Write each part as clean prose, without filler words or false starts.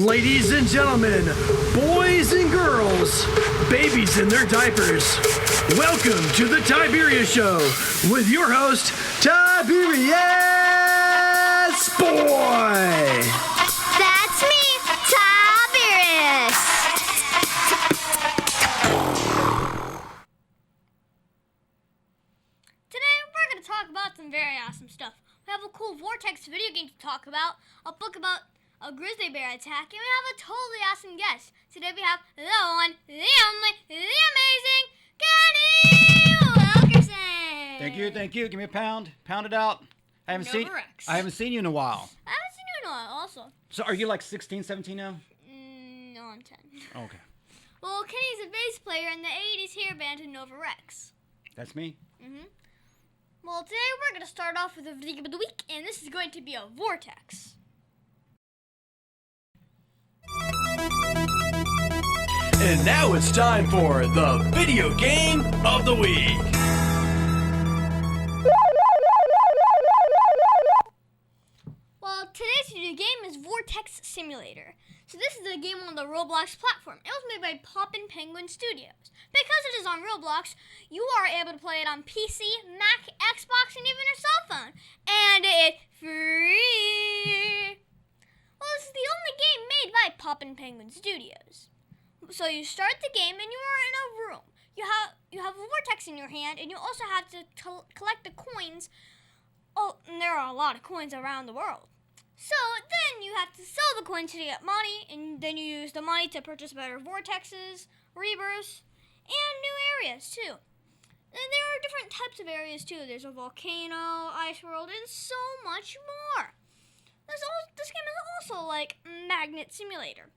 Ladies and gentlemen, boys and girls, babies in their diapers, welcome to the Tiberius Show with your host, Tiberius Boy. That's me, Tiberius. Today we're going to talk about some very awesome stuff. We have a cool Vortex video game to talk about, a book about a grizzly bear attack, and we have a totally awesome guest. Today we have the one, the only, the amazing Kenny Wilkerson. Thank you. Give me a pound. Pound it out. I haven't seen you in a while. I haven't seen you in a while also. So are you like 16, 17 now? No, I'm 10. Okay. Well, Kenny's a bass player in the 80s hair band NovaRex. That's me. Well, today we're going to start off with a video game of the week, and this is going to be a Vortex. And now it's time for the video game of the week. Well, today's video game is Vortex Simulator. So this is a game on the Roblox platform. It was made by Poppin' Penguin Studios. Because it is on Roblox, you are able to play it on PC, Mac, Xbox, and even your cell phone. And it's free. Well, this is the only game made by Poppin' Penguin Studios. So you start the game and you are in a room. You have a vortex in your hand, and you also have to collect the coins. Oh, and there are a lot of coins around the world. So then you have to sell the coins to get money, and then you use the money to purchase better vortexes, rebirths, and new areas too. And there are different types of areas too. There's a volcano, ice world, and so much more. This game is also like Magnet Simulator.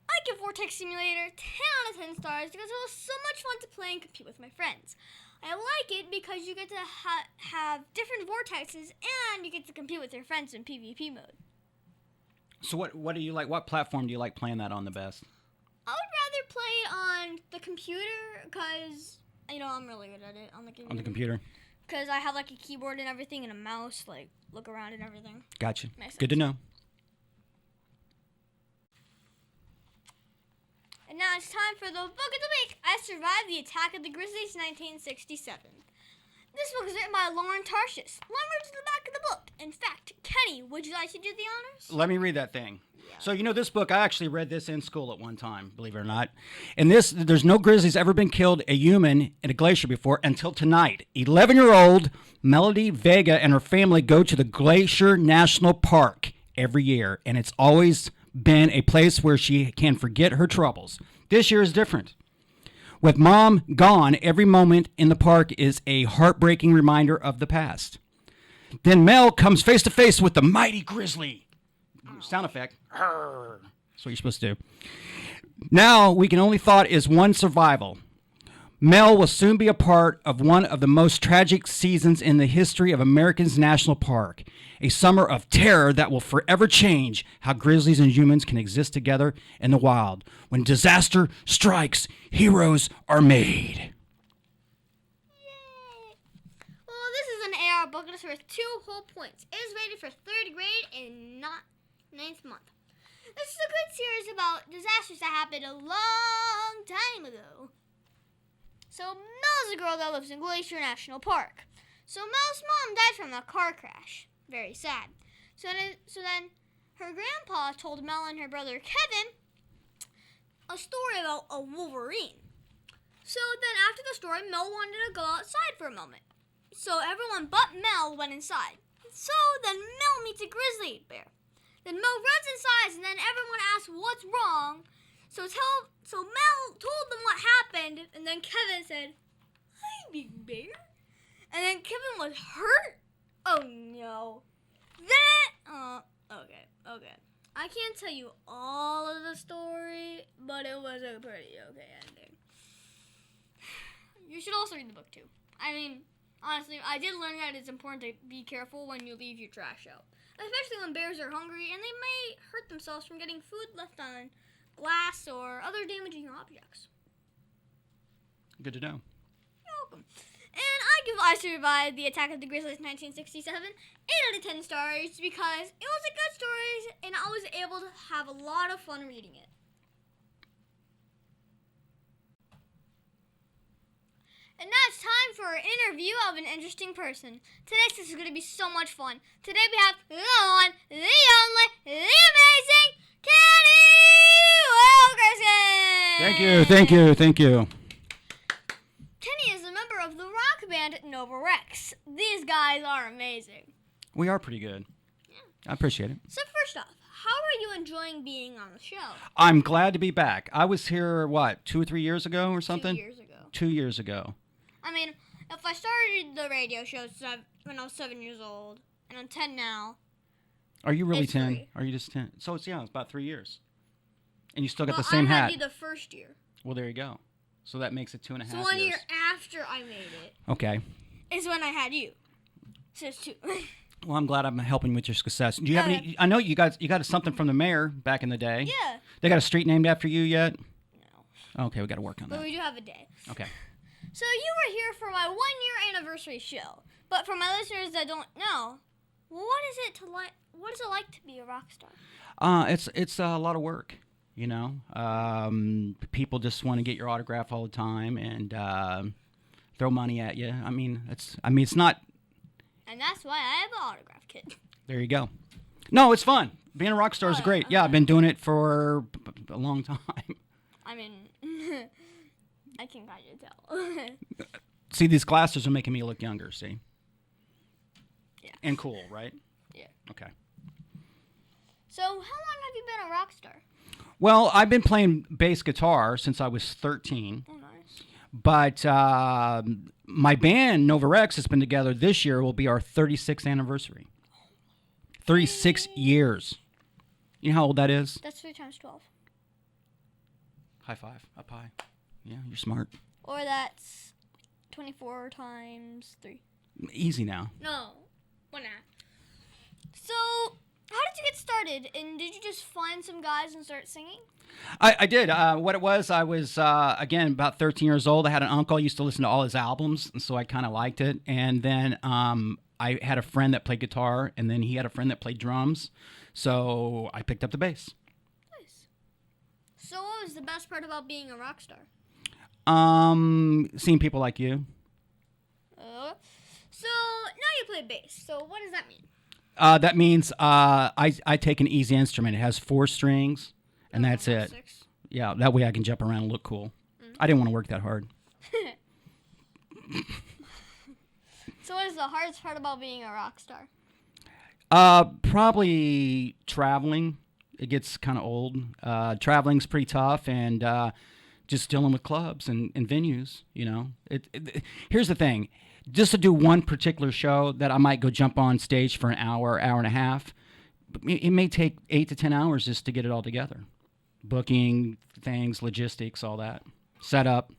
I give Vortex Simulator 10 out of 10 stars because it was so much fun to play and compete with my friends. I like it because you get to have different vortexes and you get to compete with your friends in PvP mode. So what do you like? What platform do you like playing that on the best? I would rather play it on the computer because, I'm really good at it on the computer. On the computer? Because I have like a keyboard and everything and a mouse, like look around and everything. Gotcha. Makes sense. Good to know. And now it's time for the book of the week. I survived the attack of the Grizzlies 1967. This book is written by Lauren Tarshis. Let me read to the back of the book. In fact, Kenny, would you like to do the honors? Let me read that thing. Yeah. So this book, I actually read this in school at one time, believe it or not. And there's no grizzlies ever been killed a human in a glacier before until tonight. 11-year-old Melody Vega and her family go to the Glacier National Park every year, and it's always been a place where she can forget her troubles. This year is different. With Mom gone, every moment in the park is a heartbreaking reminder of the past. Then Mel comes face to face with the mighty grizzly. Sound effect. Arr. That's what you're supposed to do. Now we can only thought is one survival. Mel will soon be a part of one of the most tragic seasons in the history of America's national park. A summer of terror that will forever change how grizzlies and humans can exist together in the wild. When disaster strikes, heroes are made. Yay! Well, this is an AR book. It's worth 2 whole points. It is rated for 3rd grade and not 9th month. This is a good series about disasters that happened a long time ago. So Mel's a girl that lives in Glacier National Park. So Mel's mom died from a car crash. Very sad. So then her grandpa told Mel and her brother Kevin a story about a wolverine. So then after the story, Mel wanted to go outside for a moment. So everyone but Mel went inside. So then Mel meets a grizzly bear. Then Mel runs inside and then everyone asks what's wrong. So Mel told them what happened, and then Kevin said, "Hi, big bear." And then Kevin was hurt. Oh no. Okay. I can't tell you all of the story, but it was a pretty okay ending. You should also read the book too. I mean, honestly, I did learn that it's important to be careful when you leave your trash out. Especially when bears are hungry and they may hurt themselves from getting food left on glass or other damaging objects. Good to know. You're welcome. And I give I Survived the Attack of the Grizzlies 1967 8 out of 10 stars because it was a good story and I was able to have a lot of fun reading it. And now it's time for an interview of an interesting person. Today this is going to be so much fun. Today we have the one, the only, the amazing Kenny Wilkerson! Thank you. Kenny is a member of the rock band NovaRex. These guys are amazing. We are pretty good. I appreciate it. So first off, how are you enjoying being on the show? I'm glad to be back. I was here, 2 or 3 years ago or something? 2 years ago. 2 years ago. I mean, if I started the radio show when I was 7 years old, and I'm 10 now. Are you really It's 10? 3. Are you just 10? So it's about 3 years. And you still got the same I hat. had you the first year. Well, there you go. So that makes it 2.5 years. So 1 year after I made it Okay. is when I had you. So it's 2. Well, I'm glad I'm helping with your success. Do you have any? I know you got something from the mayor back in the day. Yeah. They got a street named after you yet? No. Okay, we got to work on But that. we do have a day. Okay. So you were here for my 1 year anniversary show. But for my listeners that don't know, what is it like to be a rock star? It's a lot of work. People just want to get your autograph all the time and throw money at you. It's not. And that's why I have an autograph kit. There you go. No, it's fun. Being a rock star is great. Yeah, I've been doing it for a long time. I mean, I can kind of tell. See, these glasses are making me look younger, see? Yeah. And cool, right? Yeah. Okay. So how long have you been a rock star? Well, I've been playing bass guitar since I was 13. Oh, nice. But my band, NovaRex, has been together this year. Will be our 36th anniversary. 36 years. You know how old that is? That's 3 times 12. High five. Up high. Yeah, you're smart. Or that's 24 times 3. Easy now. No, 1.5. So, how did you get started? And did you just find some guys and start singing? I did. What it was, I was, again, about 13 years old. I had an uncle. I used to listen to all his albums, and so I kind of liked it. And then I had a friend that played guitar, and then he had a friend that played drums. So I picked up the bass. Nice. So what was the best part about being a rock star? Seeing people like you. So now you play bass. So what does that mean? That means I take an easy instrument. It has 4 strings, and that's it. 6. Yeah, that way I can jump around and look cool. I didn't want to work that hard. So what is the hardest part about being a rock star? Probably traveling. It gets kind of old. Traveling's pretty tough, and just dealing with clubs and venues. Here's the thing. Just to do one particular show that I might go jump on stage for an hour and a half, it may take 8 to 10 hours just to get it all together. Booking things, logistics, all that. Setup.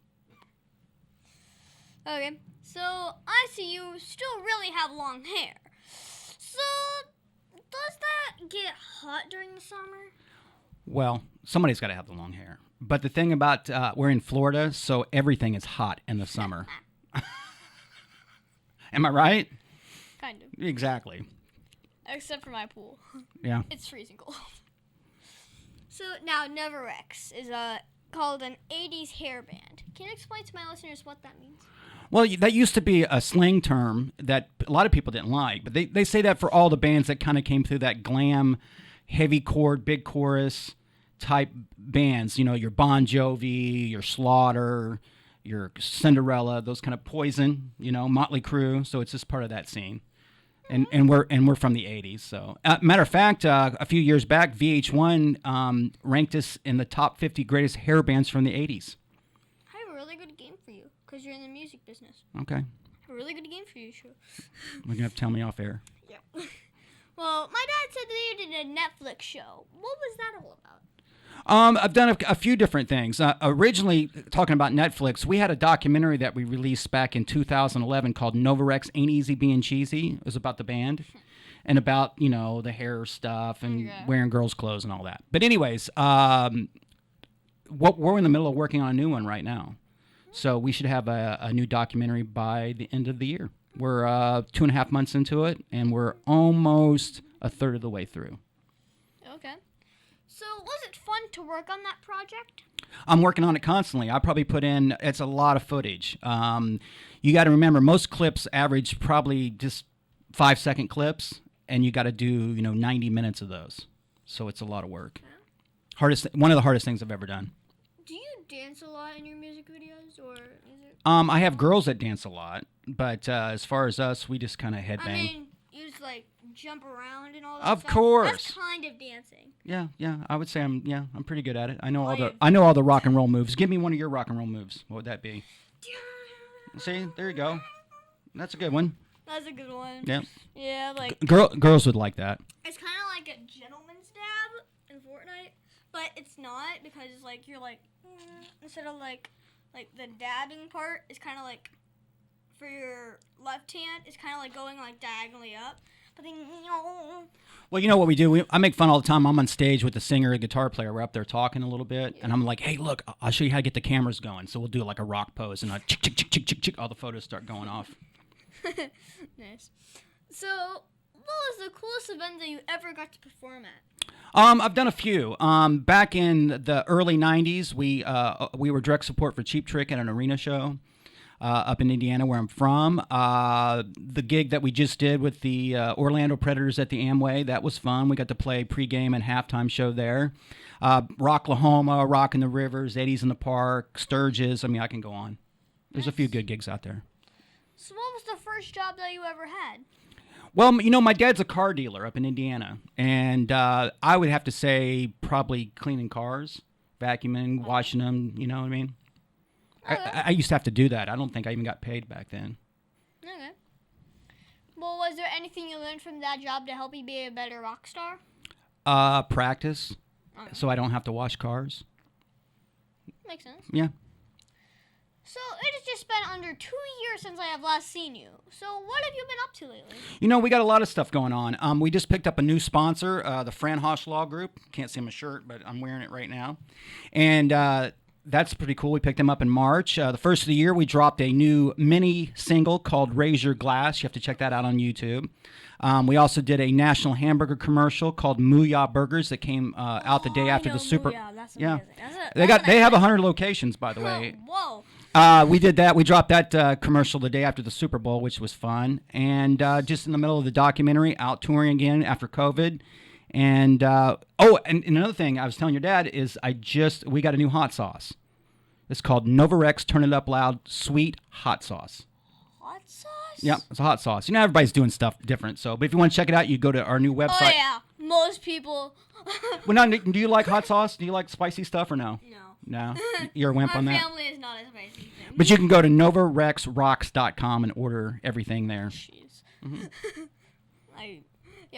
Okay, so I see you still really have long hair. So does that get hot during the summer? Well, somebody's got to have the long hair. But the thing about, we're in Florida, so everything is hot in the summer. Am I right? Kind of. Exactly. Except for my pool. Yeah. It's freezing cold. So now NovaRex is called an 80s hair band. Can you explain to my listeners what that means? Well, that used to be a slang term that a lot of people didn't like. But they say that for all the bands that kind of came through that glam, heavy chord, big chorus type bands. Your Bon Jovi, your Slaughter, your Cinderella, those kind of Poison, Motley Crue. So it's just part of that scene. And we're from the 80s. So, matter of fact, a few years back, VH1 ranked us in the top 50 greatest hair bands from the 80s. I have a really good game for you because you're in the music business. Okay. I have a really good game for you, sure. You're going to have to tell me off air. Yep. Well, my dad said that you did a Netflix show. What was that all about? I've done a few different things. Originally, talking about Netflix, we had a documentary that we released back in 2011 called NovaRex Ain't Easy Being Cheesy. It was about the band and about, the hair stuff and wearing girls' clothes and all that. But anyways, we're in the middle of working on a new one right now. So we should have a new documentary by the end of the year. We're 2.5 months into it, and we're almost a third of the way through. Okay. So was it fun to work on that project? I'm working on it constantly. I probably put in, it's a lot of footage. You got to remember, most clips average probably just 5-second clips, and you got to do 90 minutes of those. So it's a lot of work. One of the hardest things I've ever done. Do you dance a lot in your music videos, or is it? I have girls that dance a lot, but as far as us, we just kind of headbang. I mean, you just like jump around and all that Of stuff? course. That's kind of dancing. Yeah. I would say I'm pretty good at it. I know all the rock and roll moves. Give me one of your rock and roll moves. What would that be? See, there you go. That's a good one. That's a good one. Yeah. Yeah, like Girls would like that. it's kind of like a gentleman's dab in Fortnite, but it's not because it's like you're like instead of like the dabbing part is kind of like for your left hand, it's kind of like going like diagonally up. But then Well, you know what we do? I make fun all the time. I'm on stage with the singer and guitar player. We're up there talking a little bit, and I'm like, "Hey, look, I'll show you how to get the cameras going." So we'll do like a rock pose, and chick, chick, chick, chick, chick, chick, all the photos start going off. Nice. So, what was the coolest event that you ever got to perform at? I've done a few. Back in the early '90s, we were direct support for Cheap Trick at an arena show up in Indiana, where I'm from. The gig that we just did with the Orlando Predators at the Amway, that was fun. We got to play pregame and halftime show there. Rocklahoma, Rock in the Rivers, 80s in the Park, Sturgis. I mean, I can go on. There's a few good gigs out there. So, what was the first job that you ever had? Well, my dad's a car dealer up in Indiana, and I would have to say probably cleaning cars, vacuuming, washing them, you know what I mean? I used to have to do that. I don't think I even got paid back then. Okay. Well, was there anything you learned from that job to help you be a better rock star? Practice, so I don't have to wash cars. Makes sense. Yeah. So, it has just been under 2 years since I have last seen you. So, what have you been up to lately? We got a lot of stuff going on. We just picked up a new sponsor, the Fran Hosh Law Group. Can't see my shirt, but I'm wearing it right now. And that's pretty cool. We picked them up in March. The first of the year, we dropped a new mini single called Raise Your Glass. You have to check that out on YouTube. We also did a national hamburger commercial called Mooyah Burgers that came out the day after the Super. Mooyah, that's amazing. Yeah, they have 100 locations, by the way. Whoa. We did that. We dropped that commercial the day after the Super Bowl, which was fun. And just in the middle of the documentary, out touring again after COVID. And and another thing I was telling your dad is we got a new hot sauce. It's called NovaRex Turn It Up Loud Sweet Hot Sauce. Hot sauce? Yeah, it's a hot sauce. Everybody's doing stuff different. So, but if you want to check it out, you go to our new website. Oh yeah, most people. Well, now, do you like hot sauce? Do you like spicy stuff or no? No. No? You're a wimp on My that? family is not a spicy thing. But you can go to NovaRexRocks.com and order everything there. Jeez.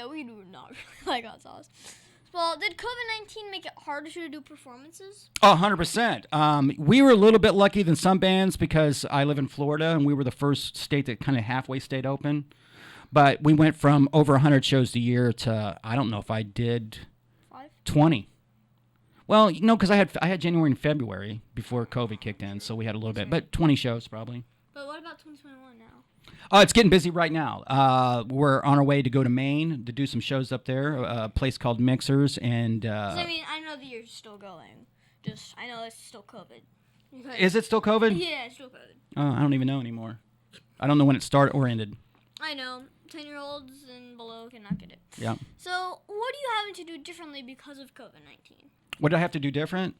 We do not really like hot sauce. Well, did COVID-19 make it harder to do performances? Oh, 100%. We were a little bit lucky than some bands because I live in Florida and we were the first state that kind of halfway stayed open. But we went from over 100 shows a year to, I don't know if I did 20. Well, because I had January and February before COVID kicked in, so we had a little bit, but 20 shows probably. But what about 2021 now? It's getting busy right now. We're on our way to go to Maine to do some shows up there, a place called Mixers, and. I know that you're still going. I know it's still COVID. Is it still COVID? Yeah, it's still COVID. Oh, I don't even know anymore. I don't know when it started or ended. I know. 10-year-olds and below cannot get it. Yeah. So, what are you having to do differently because of COVID-19? What do I have to do different?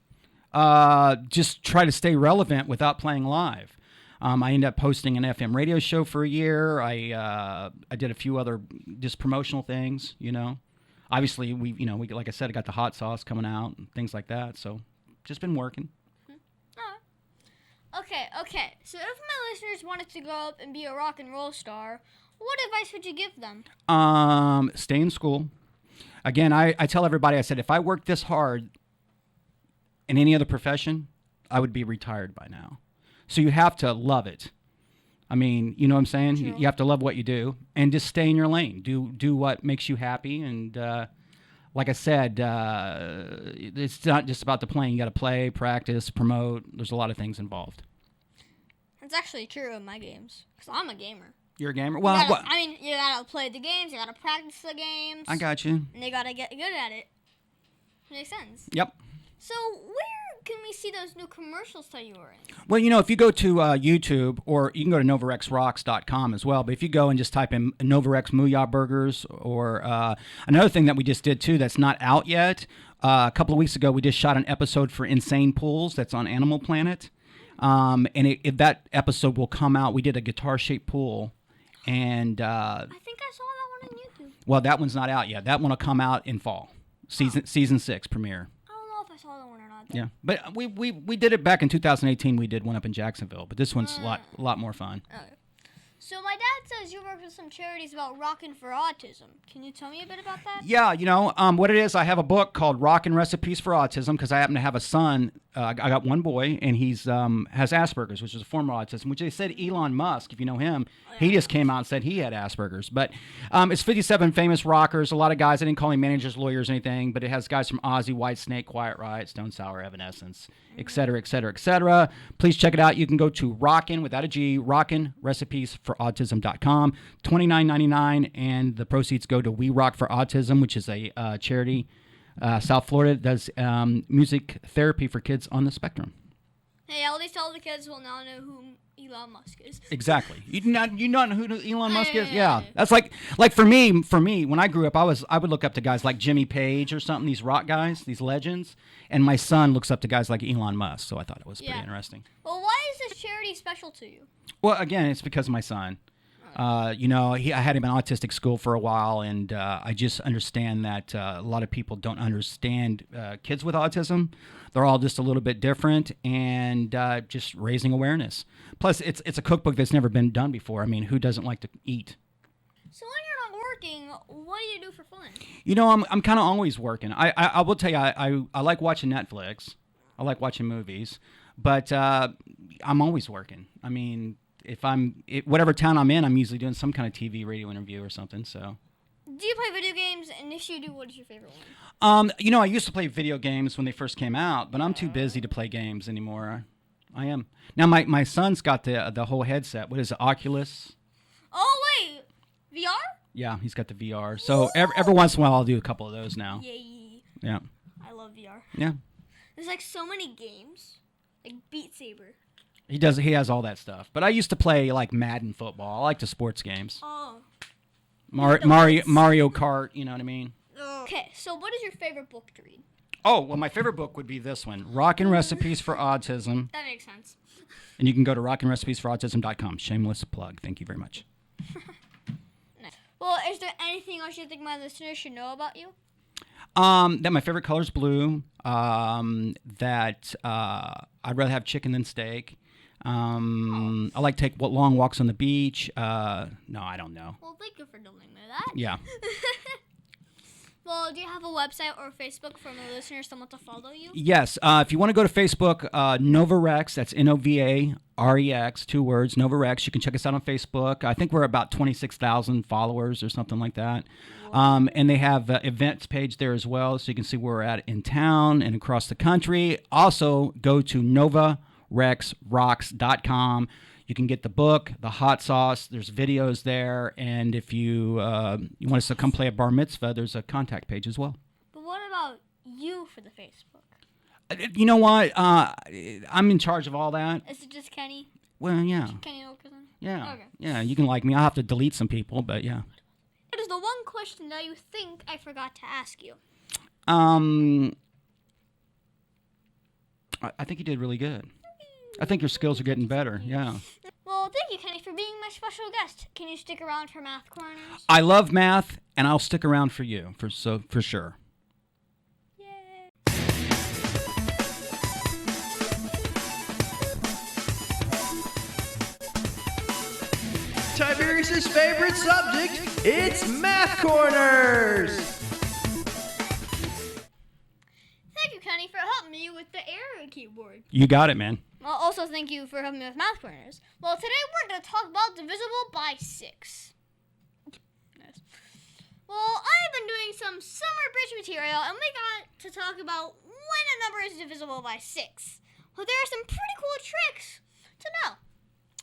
Just try to stay relevant without playing live. I ended up hosting an FM radio show for a year. I did a few other just promotional things, Obviously, we like I said, I got the hot sauce coming out and things like that. So, just been working. Okay. So, if my listeners wanted to go up and be a rock and roll star, what advice would you give them? Stay in school. Again, I tell everybody, I said, if I worked this hard in any other profession, I would be retired by now. So you have to love it. I mean, you know what I'm saying? True. You have to love what you do and just stay in your lane. Do what makes you happy. And like I said, it's not just about the playing. You got to play, practice, promote. There's a lot of things involved. That's actually true in my games. Because I'm a gamer. You're a gamer? You Well, you gotta play the games, you gotta practice the games. I got you. And you gotta get good at it. Makes sense. Yep. So, where can we see those new commercials that you were in? Well, if you go to YouTube, or you can go to NovaRexRocks.com as well, but if you go and just type in NovaRex Mooyah Burgers, or another thing that we just did too that's not out yet, a couple of weeks ago we just shot an episode for Insane Pools that's on Animal Planet, and that episode will come out. We did a guitar-shaped pool, and I think I saw that one on YouTube. well, that one's not out yet. That one will come out in fall, season 6 premiere. I don't know if I saw that one or not. Yeah, but we did it back in 2018. We did one up in Jacksonville, but this one's a lot more fun. Okay. So my dad says you work with some charities about Rockin' for Autism. Can you tell me a bit about that? Yeah, what it is, I have a book called Rockin' Recipes for Autism because I happen to have a son. I got one boy, and he's has Asperger's, which is a form of autism, which they said Elon Musk, if you know him, he just came out and said he had Asperger's. But it's 57 famous rockers, a lot of guys. I didn't call any managers, lawyers, anything, but it has guys from Ozzy, Whitesnake, Quiet Riot, Stone Sour, Evanescence, et cetera, et cetera, et cetera. Please check it out. You can go to Rockin', without a G, RockinRecipesForAutism.com, $29.99, and the proceeds go to We Rock for Autism, which is a charity. South Florida does music therapy for kids on the spectrum. Hey, at least all the kids will now know who Elon Musk is. Exactly. You not know who Elon Musk is? Yeah. That's like for me, when I grew up, I would look up to guys like Jimmy Page or something, these rock guys, these legends, and my son looks up to guys like Elon Musk, so I thought it was pretty interesting. Well, why is this charity special to you? Well, again, it's because of my son. I had him in autistic school for a while, and I just understand that a lot of people don't understand kids with autism. They're all just a little bit different, and just raising awareness. Plus, it's a cookbook that's never been done before. I mean, who doesn't like to eat? So when you're not working, what do you do for fun? I'm kind of always working. I will tell you, I like watching Netflix. I like watching movies, but I'm always working. I mean, whatever town I'm in, I'm usually doing some kind of TV, radio interview or something. So, do you play video games? And if you do, what is your favorite one? I used to play video games when they first came out, but I'm too busy to play games anymore. I am now. My son's got the whole headset. What is it, Oculus? Oh wait, VR? Yeah, he's got the VR. So every once in a while, I'll do a couple of those now. Yay! Yeah. I love VR. Yeah. There's like so many games, like Beat Saber. He does. He has all that stuff. But I used to play like Madden football. I like the sports games. Oh. Mario Kart. You know what I mean? Okay, so what is your favorite book to read? Oh, well, my favorite book would be this one, Rockin' Recipes for Autism. That makes sense. And you can go to rockinrecipesforautism.com. Shameless plug. Thank you very much. Nice. Well, is there anything else you think my listeners should know about you? That my favorite color is blue. That I'd rather have chicken than steak. I like to take long walks on the beach. No, I don't know. Well, thank you for telling me that. Yeah. Well, do you have a website or Facebook for my listeners that want to follow you? Yes. If you want to go to Facebook, NovaRex, that's NovaRex, 2 words, NovaRex. You can check us out on Facebook. I think we're about 26,000 followers or something like that. And they have events page there as well, so you can see where we're at in town and across the country. Also, go to NovaRexRocks.com. You can get the book, the hot sauce. There's videos there, and if you want us to come play a bar mitzvah, there's a contact page as well. But what about you for the Facebook? You know what? I'm in charge of all that. Is it just Kenny? Well, yeah. Kenny Wilkerson? Yeah. Okay. Yeah, you can like me. I'll have to delete some people, but yeah. What is the one question that you think I forgot to ask you? I think you did really good. I think your skills are getting better. Yeah. Well, thank you, Kenny, for being my special guest. Can you stick around for Math Corners? I love math, and I'll stick around for you for sure. Yay! Tiberius' favorite subject, it's Math Corners! Thank you, Kenny, for helping me with the error keyboard. You got it, man. Well, also thank you for helping me with Math Corners. Well, today we're going to talk about divisible by 6. Nice. Well, I've been doing some summer bridge material, and we got to talk about when a number is divisible by 6. Well, there are some pretty cool tricks to know.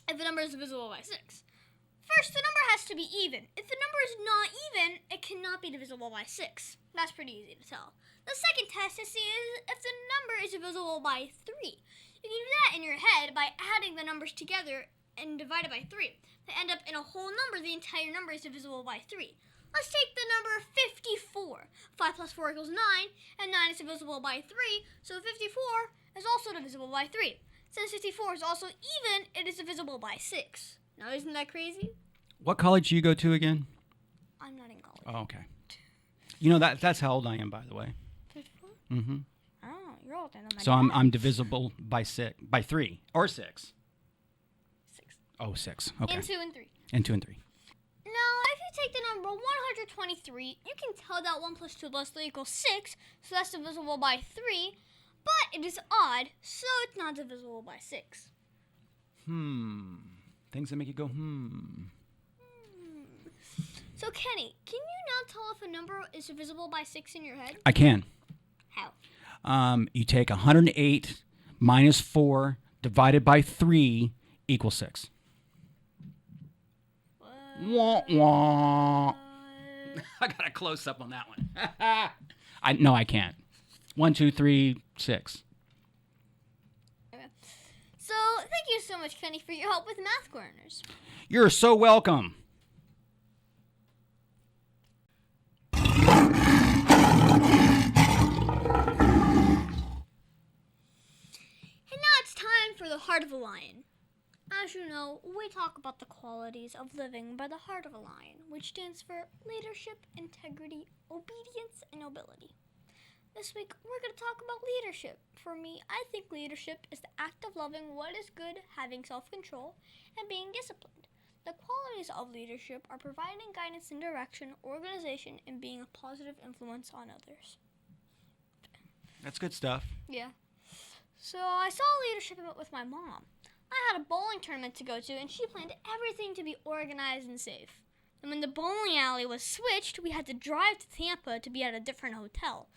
if the number is divisible by 6. First, the number has to be even. If the number is not even, it cannot be divisible by 6. That's pretty easy to tell. The second test to see is if the number is divisible by 3. You can do that in your head by adding the numbers together and divide it by 3. To end up in a whole number, the entire number is divisible by 3. Let's take the number 54. 5 plus 4 equals 9, and 9 is divisible by 3, so 54 is also divisible by 3. Since 54 is also even, it is divisible by 6. Now, isn't that crazy? What college do you go to again? I'm not in college. Oh, okay. You know that's how old I am, by the way. 54? Mm-hmm. Oh, you're older than my So dad. I'm divisible by 3 or 6. 6. Oh, 6. Okay. And 2 and 3. And 2 and 3. Now, if you take the number 123, you can tell that 1 plus 2 plus 3 equals 6, so that's divisible by 3, but it is odd, so it's not divisible by 6. Things that make you go, So, Kenny, can you now tell if a number is divisible by 6 in your head? I can. How? You take 108 minus 4 divided by 3 equals 6. Wah, wah. I got a close up on that one. No, I can't. 1, 2, 3, 6. Okay. So, thank you so much, Kenny, for your help with math corners. You're so welcome. And now it's time for the heart of a lion. As you know, we talk about the qualities of living by the heart of a lion, which stands for leadership, integrity, obedience, and nobility. This week, we're going to talk about leadership. For me, I think leadership is the act of loving what is good, having self-control, and being disciplined. The qualities of leadership are providing guidance and direction, organization, and being a positive influence on others. That's good stuff. Yeah. So I saw leadership with my mom. I had a bowling tournament to go to, and she planned everything to be organized and safe. And when the bowling alley was switched, we had to drive to Tampa to be at a different hotel.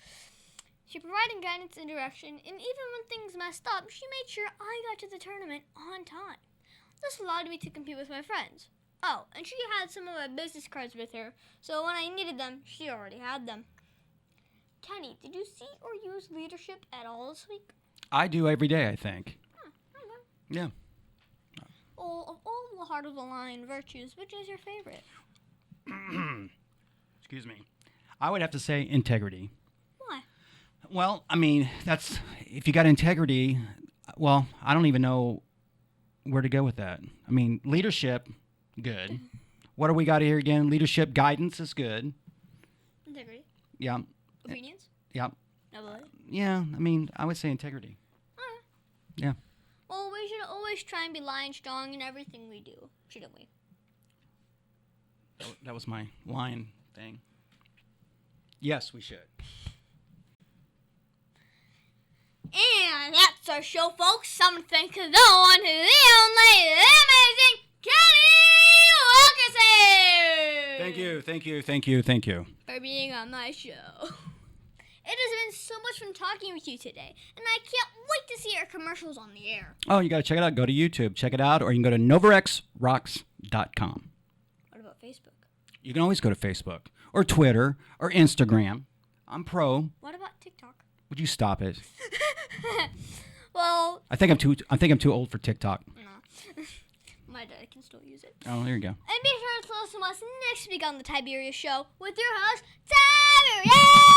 She provided guidance and direction, and even when things messed up, she made sure I got to the tournament on time. This allowed me to compete with my friends. Oh, and she had some of my business cards with her, so when I needed them, she already had them. Kenny, did you see or use leadership at all this week? I do every day, I think. Okay. Yeah. Of all the heart of the lion virtues, which is your favorite? Excuse me. I would have to say integrity. Why? Well, I mean, that's if you got integrity, well, I don't even know where to go with that. I mean, leadership, good. What do we got here again? Leadership, guidance is good. Integrity. Yeah. Obedience. Yeah. Nobility. Yeah, I mean, I would say integrity. Alright. Yeah. Well, we should always try and be lion strong in everything we do, shouldn't we? That was my lion thing. Yes, we should. And that's our show, folks. Some thank the one who the only amazing Kenny Wilkerson. Thank you. For being on my show. It has been so much fun talking with you today, and I can't wait to see our commercials on the air. Oh, you got to check it out. Go to YouTube. Check it out, or you can go to NovaRexRocks.com. What about Facebook? You can always go to Facebook, or Twitter, or Instagram. I'm pro. What about TikTok? Would you stop it? Well, I think I'm too old for TikTok. no. My dad can still use it. Oh, there you go. And be sure to listen to us next week on the Tiberius Show with your host, Tiberius!